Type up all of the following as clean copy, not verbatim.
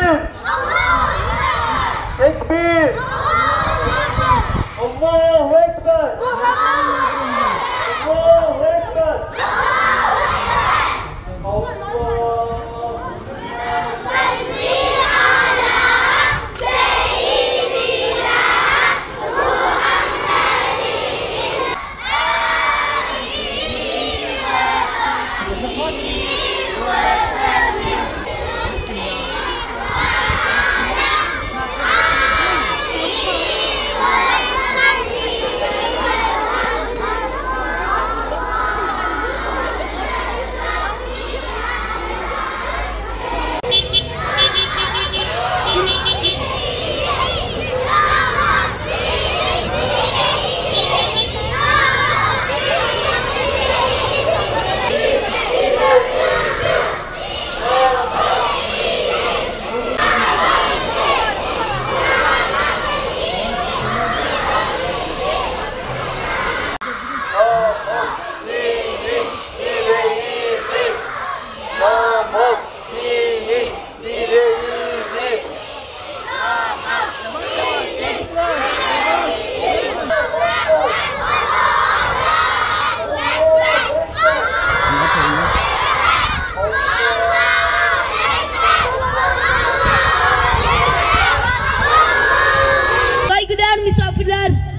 Tekbir! Tekbir! Allahu Ekber! Allahu Ekber!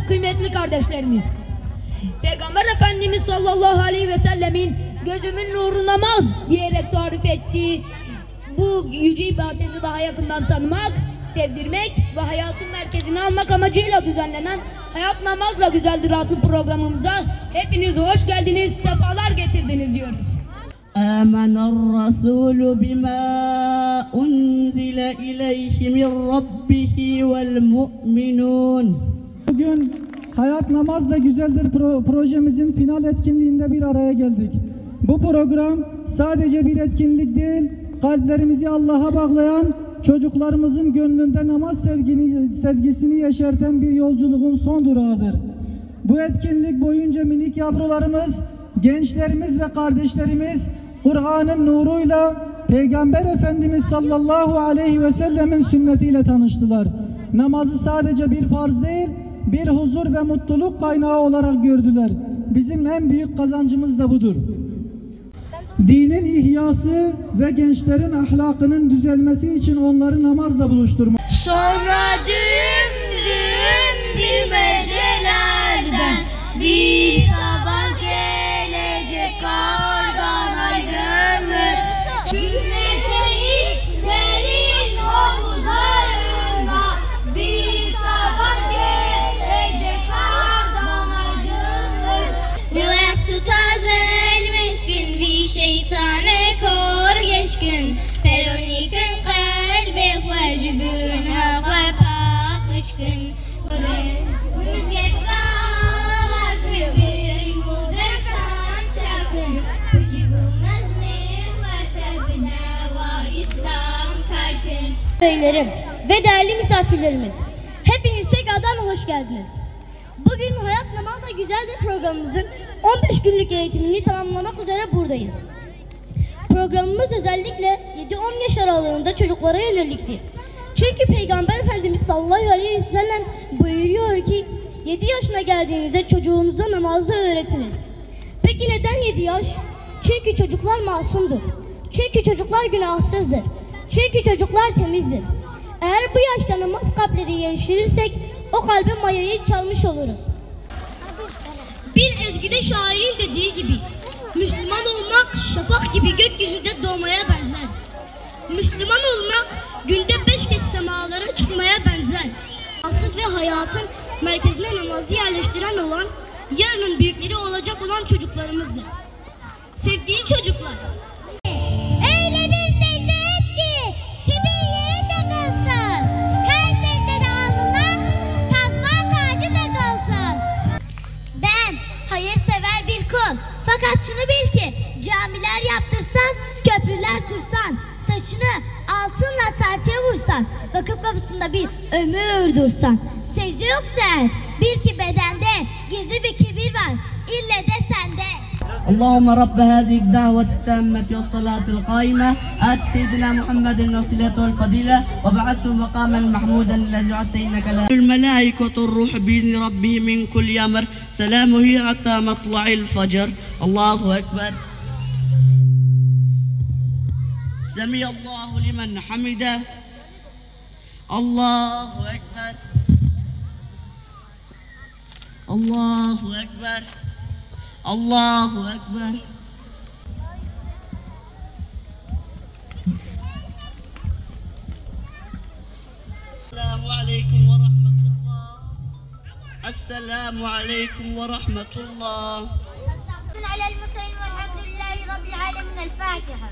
Kıymetli kardeşlerimiz, Peygamber Efendimiz sallallahu aleyhi ve sellemin gözümün nuru namaz diyerek tarif ettiği bu yüce ibadeti daha yakından tanımak, sevdirmek ve hayatın merkezine almak amacıyla düzenlenen Hayat Namazla Güzeldir adlı programımıza hepiniz hoş geldiniz, sefalar getirdiniz diyoruz. Âmen'r-rasûlü bimâ unzile ileyhi min rabbihi vel mu'minûn. Bugün Hayat Namazla Güzeldir projemizin final etkinliğinde bir araya geldik. Bu program sadece bir etkinlik değil, kalplerimizi Allah'a bağlayan, çocuklarımızın gönlünde namaz sevgisini yeşerten bir yolculuğun son durağıdır. Bu etkinlik boyunca minik yavrularımız, gençlerimiz ve kardeşlerimiz Kur'an'ın nuruyla Peygamber Efendimiz sallallahu aleyhi ve sellemin sünnetiyle tanıştılar. Namazı sadece bir farz değil, bir huzur ve mutluluk kaynağı olarak gördüler. Bizim en büyük kazancımız da budur. Dinin ihyası ve gençlerin ahlakının düzelmesi için onları namazla buluşturmak. Sonra düğüm bilmecelerden bir sabah gelecek kardan aydınlık. Cümle şehitlerin omuzlarında bir sabah gelecek kardan aydınlık. Vakt tazelmiş gün bir şeytane kor geçkün. Peronikün kalbi vecbün hava pakışkın. Beylerim ve değerli misafirlerimiz, hepiniz tekrardan hoş geldiniz. Bugün Hayat Namazla Güzeldir programımızın 15 günlük eğitimini tamamlamak üzere buradayız. Programımız özellikle 7-10 yaş aralığında çocuklara yönelikti. Çünkü Peygamber Efendimiz sallallahu aleyhi ve sellem buyuruyor ki 7 yaşına geldiğinizde çocuğunuza namazı öğretiniz. Peki neden 7 yaş? Çünkü çocuklar masumdur. Çünkü çocuklar günahsızdır. Çünkü çocuklar temizdir. Eğer bu yaşta namaz kalpleri geliştirirsek o kalbe mayayı çalmış oluruz. Bir ezgide şairin dediği gibi, Müslüman olmak şafak gibi gökyüzünde doğmaya benzer. Müslüman olmak günde 5 kez semalara çıkmaya benzer. Asıl ve hayatın merkezine namazı yerleştiren olan, yarının büyükleri olacak olan çocuklarımızdır. Sevgili çocuklar, Öyle bir secde et ki kibir yere çakılsın. Her secdede alnına takva tacı takılsın. Ben hayırsever bir kul. Fakat şunu bil ki camiler yaptırsan, köprüler kursan, taşını altınla tartıya vursan, vakıf kapısında bir ömür dursan, secde yoksa eğer, bil ki bedende gizli bir kibir var, ille de sende. اللهم رب هذه الدعوة التامة والصلاة القائمة آت سيدنا محمد الوسيلة والفضيلة وابعثه مقاما محمودا الذي وعدت إنك لا الملائكة الروح بإذن ربي من كل أمر سلام هي حتى مطلع الفجر الله أكبر سمع الله لمن حمده الله أكبر الله أكبر الله أكبر السلام عليكم ورحمة الله السلام عليكم ورحمة الله على المرسلين والحمد لله رب العالمين. الفاتحة.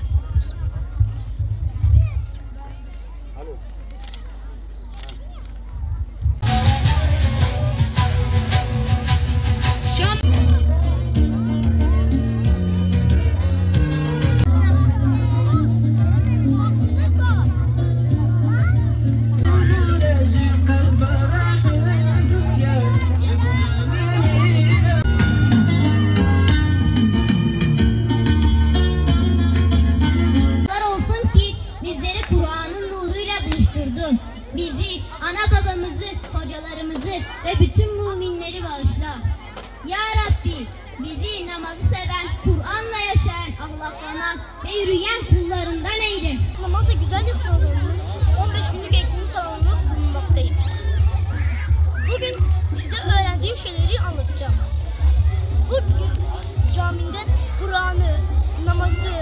Bizi, ana babamızı, hocalarımızı ve bütün müminleri bağışla. Ya Rabbi, bizi namazı seven, Kur'an'la yaşayan, ahlaklanan ve yürüyen kullarından eyle. Namazla güzel bir programın 15 günlük eğitimini tamamlamak bulunmaktayım. Bugün size öğrendiğim şeyleri anlatacağım. Bugün camide Kur'an'ı, namazı,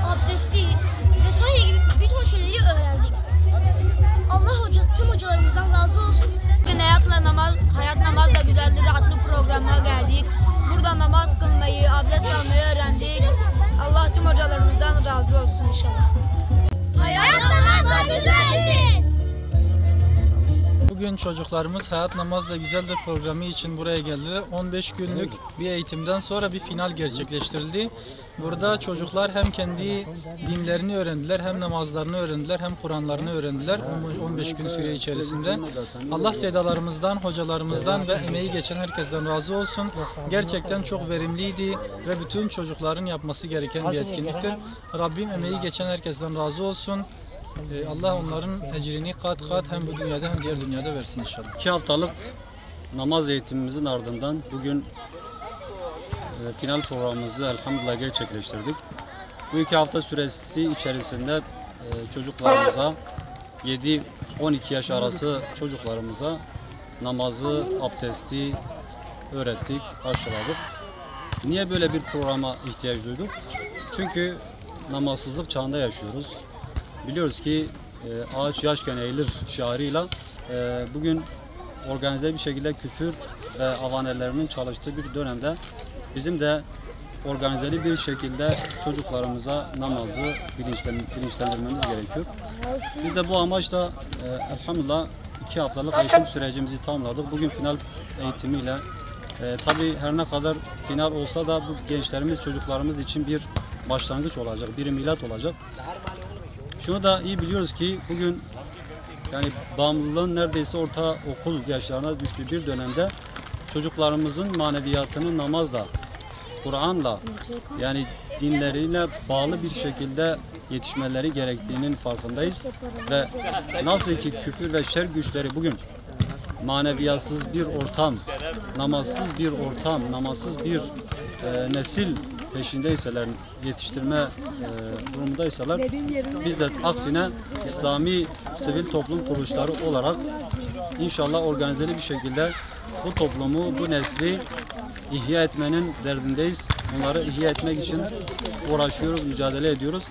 abdesti vesaire gibi bir ton şeyleri öğrendik. Allah tüm hocalarımızdan razı olsun. Bugün Hayat Namazla Güzeldir adlı programına geldik. Burada namaz kılmayı, abdest almayı öğrendik. Allah tüm hocalarımızdan razı olsun inşallah. Hayat namazla güzeldir. Bugün çocuklarımız Hayat Namazla Güzeldir programı için buraya geldiler. 15 günlük bir eğitimden sonra bir final gerçekleştirildi. Burada çocuklar hem kendi dinlerini öğrendiler, hem namazlarını öğrendiler, hem Kur'anlarını öğrendiler 15 gün süre içerisinde. Allah sedalarımızdan, hocalarımızdan ve emeği geçen herkesten razı olsun. Gerçekten çok verimliydi ve bütün çocukların yapması gereken bir etkinliktir. Rabbim emeği geçen herkesten razı olsun. Allah onların ecrini kat kat hem bu dünyada hem diğer dünyada versin inşallah. 2 haftalık namaz eğitimimizin ardından bugün final programımızı elhamdülillah gerçekleştirdik. Bu 2 hafta süresi içerisinde çocuklarımıza 7-12 yaş arası çocuklarımıza namazı, abdesti öğrettik, aşıladık. Niye böyle bir programa ihtiyaç duyduk? Çünkü namazsızlık çağında yaşıyoruz. Biliyoruz ki ağaç yaşken eğilir şiarıyla bugün organize bir şekilde küfür ve avanelerinin çalıştığı bir dönemde bizim de organizeli bir şekilde çocuklarımıza namazı bilinçlendirmemiz gerekiyor. Biz de bu amaçla elhamdülillah 2 haftalık eğitim sürecimizi tamamladık. Bugün final eğitimiyle tabii her ne kadar final olsa da bu gençlerimiz, çocuklarımız için bir başlangıç olacak, bir milat olacak. Şunu da iyi biliyoruz ki bugün yani bağımlılığın neredeyse orta okul yaşlarına düştüğü bir dönemde çocuklarımızın maneviyatını namazla, Kur'an'la yani dinleriyle bağlı bir şekilde yetişmeleri gerektiğinin farkındayız. Ve nasıl ki küfür ve şer güçleri bugün maneviyatsız bir ortam, namazsız bir ortam, namazsız bir nesil peşindeyseler, yetiştirme durumundaysalar biz de aksine İslami sivil toplum kuruluşları olarak inşallah organizeli bir şekilde bu toplumu, bu nesli ihya etmenin derdindeyiz. Onları ihya etmek için uğraşıyoruz, mücadele ediyoruz.